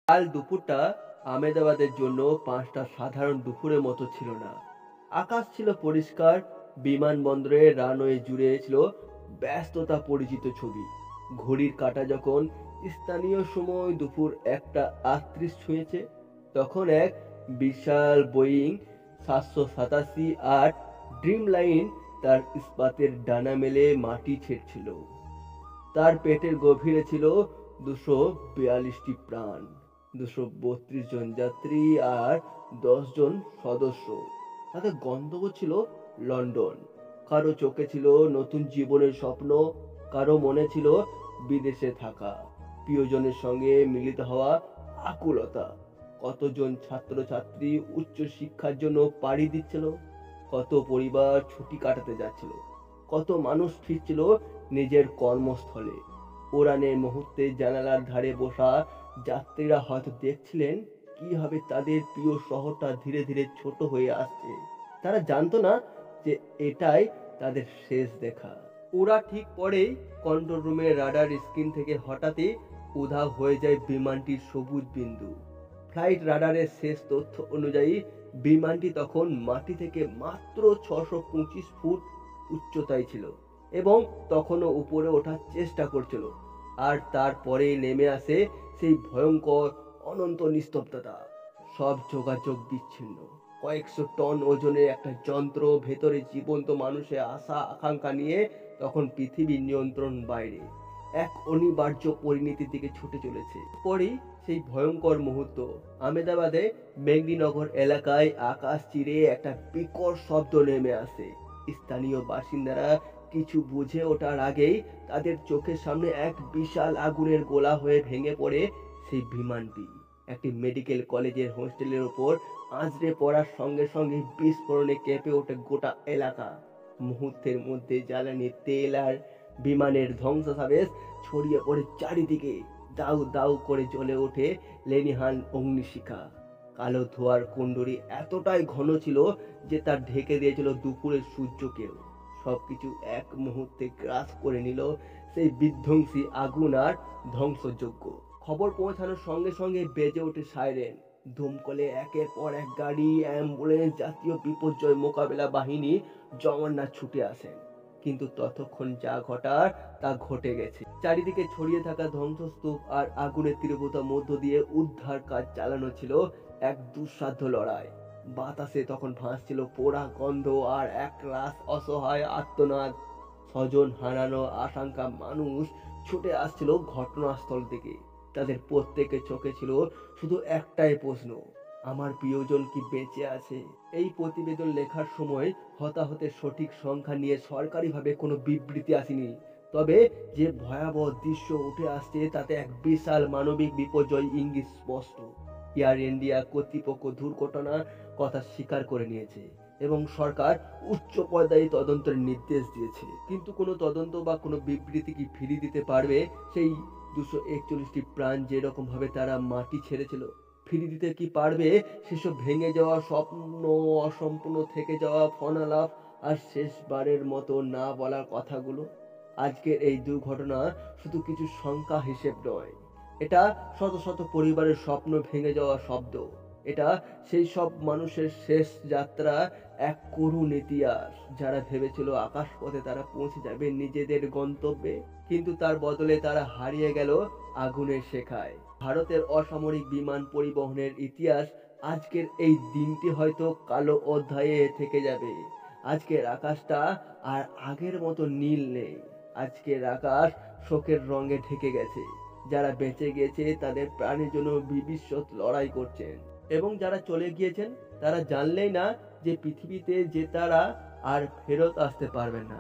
কাল দুপুরটা আহমেদাবাদের জন্য ৫টা সাধারণ দুপুরের মতো ছিল না। আকাশ ছিল পরিষ্কার, বিমানবন্দরে রানওয়ে জুড়ে ছিল ব্যস্ততা পরিচিত ছবি। ঘড়ির কাঁটা যখন স্থানীয় সময় দুপুর ১টা ৩৮ ছুঁয়েছে, তখন এক বিশাল বোয়িং ৭৮৭-৮ ড্রিম লাইন তার ইস্পাতের ডানা মেলে মাটি ছেড়ছিল। তার পেটের গভীরে ছিল ২৪২টি প্রাণ, ২৩২ জন যাত্রী আর ১০ জন সদস্য। তাদের গন্তব্য ছিল লন্ডন। কারো চোখে ছিল নতুন জীবনের স্বপ্ন, কারো মনে ছিল বিদেশে থাকা, প্রিয়জনের সঙ্গে মিলিত হওয়া আকুলতা। কতজন ছাত্রছাত্রী উচ্চ শিক্ষার জন্য পাড়ি দিচ্ছিল, কত পরিবার ছুটি কাটাতে যাচ্ছিল, কত মানুষ ফিরছিল নিজের কর্মস্থলে। উড়ানের মুহূর্তে জানালার ধারে বসা যাত্রীরা হয়তো দেখছিলেন কিভাবে তাদের প্রিয় শহরটা ধীরে ধীরে ছোট হয়ে আসছে। তারা জানতো না যে এটাই তাদের শেষ দেখা। ওরা ঠিক পরেই কন্ট্রোল রুমের রাডার স্ক্রিন থেকে হঠাৎই উধাও হয়ে যায় বিমানটির সবুজ বিন্দু। ফ্লাইট রাডারের শেষ তথ্য অনুযায়ী বিমানটি তখন মাটি থেকে মাত্র ৬২৫ ফুট উচ্চতায় ছিল এবং তখনও উপরে ওঠার চেষ্টা করছিল। আর তারপরেই নেমে আসে সেই ভয়ঙ্কর অনন্ত নিস্তব্ধতা। সব যোগাযোগ বিচ্ছিন্ন। কয়েকশো টন ওজনের একটা যন্ত্র ভেতরে জীবন্ত মানুষের আশা আকাঙ্ক্ষা নিয়ে তখন পৃথিবীর নিয়ন্ত্রণ বাইরে এক অনিবার্য পরিণতির দিকে ছুটে চলেছে। পরেই সেই ভয়ঙ্কর মুহূর্ত। আহমেদাবাদে মেঘনিনগর এলাকায় আকাশ চিরে একটা বিকট শব্দ নেমে আসে। স্থানীয় বাসিন্দারা কিছু বুঝে ওঠার আগেই তাদের চোখের সামনে এক বিশাল আগুনের গোলা হয়ে ভেঙে পড়ে সেই বিমানটি। একটি মেডিকেল কলেজের হোস্টেলের ওপর আঁচড়ে পড়ার সঙ্গে সঙ্গে বিস্ফোরণে কেঁপে ওঠে গোটা এলাকা। মুহূর্তের মধ্যে জ্বালানি তেল আর বিমানের ধ্বংসাবশেষ ছড়িয়ে পড়ে চারিদিকে। দাউ দাউ করে জ্বলে ওঠে লেনিহান অগ্নিশিখা। কালো ধোঁয়ার কুণ্ডলী এতটাই ঘন ছিল যে তা ঢেকে দিয়েছিল দুপুরের সূর্যকেও। সবকিছু এক মুহূর্তে গ্রাস করে নিল সেই বিধ্বংসী আগুন আর ধ্বংসযজ্ঞ। খবর পৌঁছানোর সঙ্গে সঙ্গে বেজে ওঠে সাইরেন। দমকলে একের পর এক গাড়ি, অ্যাম্বুলেন্স, জাতীয় বিপর্যয় মোকাবেলা বাহিনী জওয়ানরা ছুটে আসেন। কিন্তু ততক্ষণ যা ঘটার তা ঘটে গেছে। চারিদিকে ছড়িয়ে থাকা ধ্বংসস্তূপ আর আগুনের তীব্রতার মধ্য দিয়ে উদ্ধার কাজ চালানো ছিল এক দুঃসাধ্য লড়াই। বাতাসে তখন ভাসছিল পোড়া গন্ধ আর একরাশ অসহায় আর্তনাদ। স্বজন হারানো আশঙ্কা মানুষ ছুটে আসছিল ঘটনাস্থল থেকে। তাদের প্রত্যেকের চোখে ছিল শুধু একটাই প্রশ্ন, আমার প্রিয়জন কি বেঁচে আছে? এই প্রতিবেদন লেখার সময় হতাহতের সঠিক সংখ্যা নিয়ে সরকারিভাবে কোনো বিবৃতি আসেনি। তবে যে ভয়াবহ দৃশ্য উঠে আসছে তাতে এক বিশাল মানবিক বিপর্যয় ইঙ্গিত স্পষ্ট। এয়ার ইন্ডিয়া কর্তৃপক্ষ দুর্ঘটনার কথা স্বীকার করে নিয়েছে এবং সরকার উচ্চ পর্যায়ে তদন্তের নির্দেশ দিয়েছে। কিন্তু কোনো তদন্ত বা কোনো বিবৃতি কি ফিরিয়ে দিতে পারবে সেই ২৪১টি প্রাণ যেরকম ভাবে তারা মাটি ছেড়েছিল? ফিরিয়ে দিতে কি পারবে সেসব ভেঙে যাওয়া স্বপ্ন, অসম্পূর্ণ থেকে যাওয়া ফোনালাপ আর শেষবারের মতো না বলার কথাগুলো? আজকের এই দুর্ঘটনা শুধু কিছু সংখ্যা হিসেব নয়, এটা শত শত পরিবারের স্বপ্ন ভেঙে যাওয়া শব্দ। এটা সেই সব মানুষের শেষ যাত্রা, এক করুণ ইতিহাস। যারা ভেবেছিল আকাশপথে তারা পৌঁছে যাবে নিজেদের গন্তব্যে, কিন্তু তার বদলে তারা হারিয়ে গেল আগুনের শেখায়। ভারতের অসামরিক বিমান পরিবহনের ইতিহাস আজকের এই দিনটি হয়তো কালো অধ্যায়ে থেকে যাবে। আজকের আকাশটা আর আগের মতো নীল নেই। আজকের আকাশ শোকের রঙে ঢেকে গেছে। যারা বেঁচে গিয়েছে তাদের প্রাণের জন্য ভবিষ্যৎ লড়াই করছেন, এবং যারা চলে গিয়েছেন তারা জানলেই না যে পৃথিবীতে যে তারা আর ফেরত আসতে পারবে না।